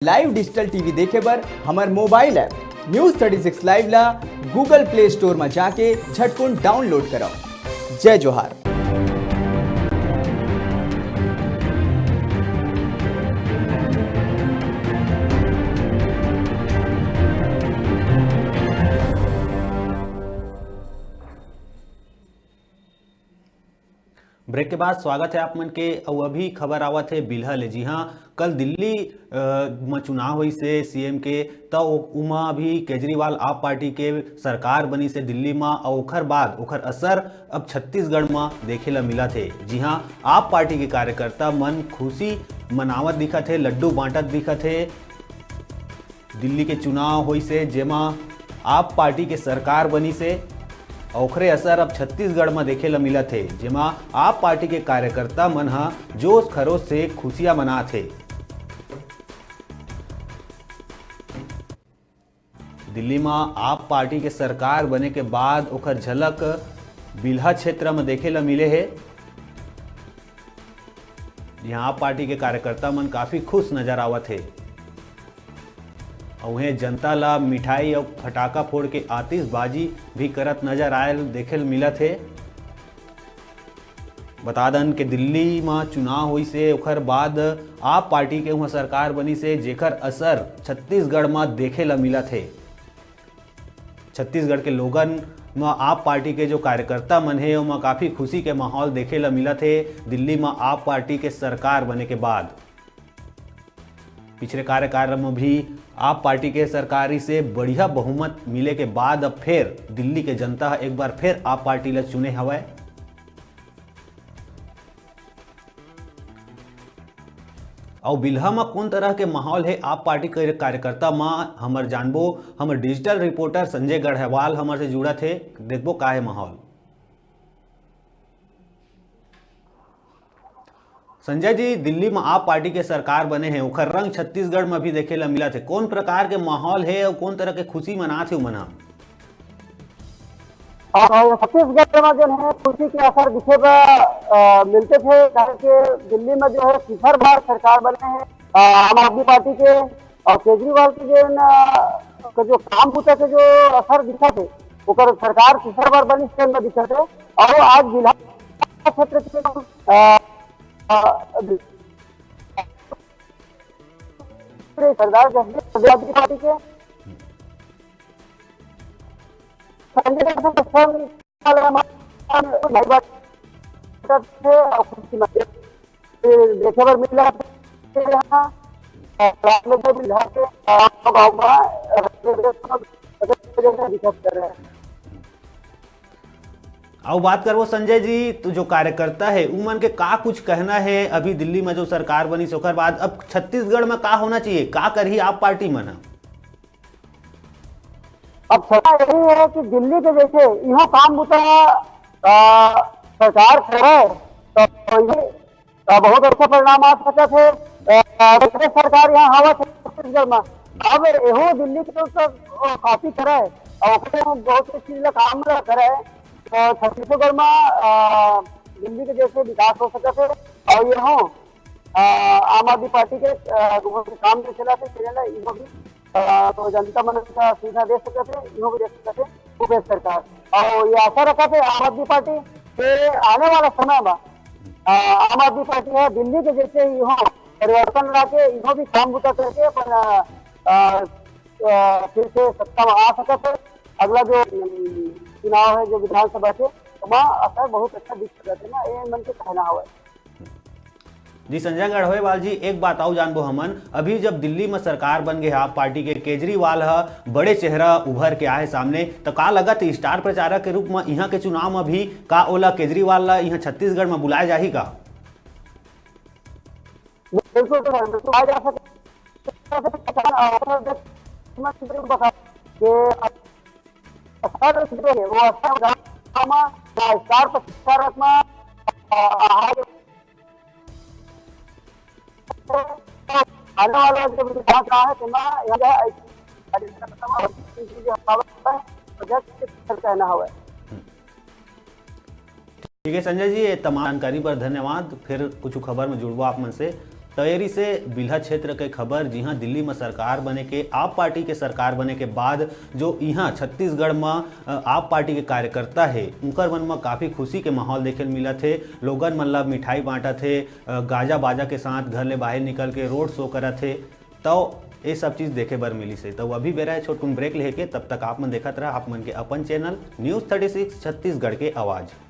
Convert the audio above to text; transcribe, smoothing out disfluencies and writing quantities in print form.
Live digital TV देखे बर हमार मोबाइल ऐप न्यूज 36 लाइव ला गूगल प्ले स्टोर में जाके झटकुन डाउनलोड करो। जय जोहार। ब्रेक के बाद स्वागत है आप मन के। और अभी खबर आवत है बिल्हा ले। जी हाँ, कल दिल्ली में चुनाव हुई से सीएम के, तो उमा भी केजरीवाल आप पार्टी के सरकार बनी से दिल्ली में, और ओखर बाद ओखर असर अब छत्तीसगढ़ में देखे ला मिला थे। जी हाँ, आप पार्टी के कार्यकर्ता मन खुशी मनावत दिखा थे, लड्डू बांटत दिखा थे। दिल्ली के चुनाव हुई से जेमा आप पार्टी के सरकार बनी से ओखरे असर अब छत्तीसगढ़ में देखे ला मिला थे, जेमा आप पार्टी के कार्यकर्ता मन हा जोश खरोश से खुशियां मना थे। दिल्ली में आप पार्टी के सरकार बने के बाद ओखर झलक बिल्हा क्षेत्र में देखे ला मिले है। यहाँ आप पार्टी के कार्यकर्ता मन काफी खुश नजर आवत है। और जनता ला मिठाई और फटाका फोड़ के आतिशबाजी भी करत नजर आयल देखे मिला थे। बता दन कि दिल्ली में चुनाव हुई से ओखर बाद आप पार्टी के वहाँ सरकार बनी से जेकर असर छत्तीसगढ़ में देखे ला मिला थे। छत्तीसगढ़ के लोगन में आप पार्टी के जो कार्यकर्ता मन है वहाँ काफ़ी खुशी के माहौल देखे ला मिला थे दिल्ली में आप पार्टी के सरकार बने के बाद। पिछले कार्यकाल में भी आप पार्टी के सरकारी से बढ़िया बहुमत मिले के बाद अब फिर दिल्ली के जनता एक बार फिर आप पार्टी ला चुने हवय। और बिल्हा में कौन तरह के माहौल है आप पार्टी के कार्यकर्ता में हमर जानबो। हमर डिजिटल रिपोर्टर संजय गढ़वाल हमर से जुड़ा थे, देखबो का है माहौल। संजय जी, दिल्ली में आप पार्टी के सरकार बने हैं, उखर रंग छत्तीसगढ़ में भी देखे ला मिला थे। कौन प्रकार के माहौल है और कौन तरह के खुशी मना थे मना? छत्तीसगढ़ में जो है खुशी के असर दिखे मिलते थे, कारण के दिल्ली में जो है तीसर बार सरकार बने हैं आम आदमी पार्टी के, और केजरीवाल के जो काम होता थे जो असर दिखा थे उकर सरकार तीसर बार बनी में दिखा थे। और आज जिला क्षेत्र के सरदार समाजवादी पार्टी के देखे पर मिला दिक्कत कर रहे हैं। और बात करो संजय जी, तो जो कार्यकर्ता है उमन के का कुछ कहना है अभी दिल्ली में जो सरकार बनी सोकर बाद अब छत्तीसगढ़ में का होना चाहिए, का करही आप पार्टी मना? अब सवाल यही है कि दिल्ली के जैसे यहाँ काम होता है सरकार करे तो बहुत अच्छा परिणाम आ सकते थे। सरकार यहाँ हवा छत्तीसगढ़ में अब एहो दिल्ली के तो काफी करे और बहुत सी चीज काम करे तो छत्तीसगढ़ में दिल्ली के जैसे विकास हो सके थे। और यहाँ आम आदमी पार्टी के काम जो चला थे इनको भी तो जनता मन का सुविधा दे सके थे, इनको भी दे सके थे भूपेश सरकार। और ये आशा रखा थे आम आदमी पार्टी के आने वाला समय में आम आदमी पार्टी है दिल्ली के जैसे यहाँ परिवर्तन ला के इनको भी काम बुता करके फिर से सत्ता में आ सके थे। अगला जो चुनाव है जो विधानसभा के वहाँ असर बहुत अच्छा दिख सकता है ना, ये मन के कहना हुआ है। जी संजय गढ़वाल जी, एक बात आओ जानबो हमन, अभी जब दिल्ली में सरकार बन गए आप पार्टी के, केजरीवाल है बड़े चेहरा उभर के आए सामने, तो का लगा थी स्टार प्रचारक के रूप में यहाँ के चुनाव में भी का ओला केजरीवाल ला यहाँ छत्तीसगढ़ में बुलाया जाही का? बिल्कुल जा आने वाला जो विधान है कहना हुआ है। ठीक है संजय जी, ये तमाम जानकारी पर धन्यवाद। फिर कुछ खबर में जुड़बो आप मन से। तैयारी से बिल्हा क्षेत्र के खबर, जी हाँ, दिल्ली में सरकार बने के, आप पार्टी के सरकार बने के बाद जो यहाँ छत्तीसगढ़ में आप पार्टी के कार्यकर्ता है उनकर मन में काफ़ी खुशी के माहौल देखे मिला थे। लोगन मतलब मिठाई बांटा थे, गाजा बाजा के साथ घर ले बाहर निकल के रोड शो करा थे, तो ये सब चीज़ देखे बर मिली से। तो अभी बेरा है छोटकुन ब्रेक लेके, तब तक आप मन देखत रहा आप मन के अपन चैनल न्यूज़ 36 छत्तीसगढ़ के आवाज़।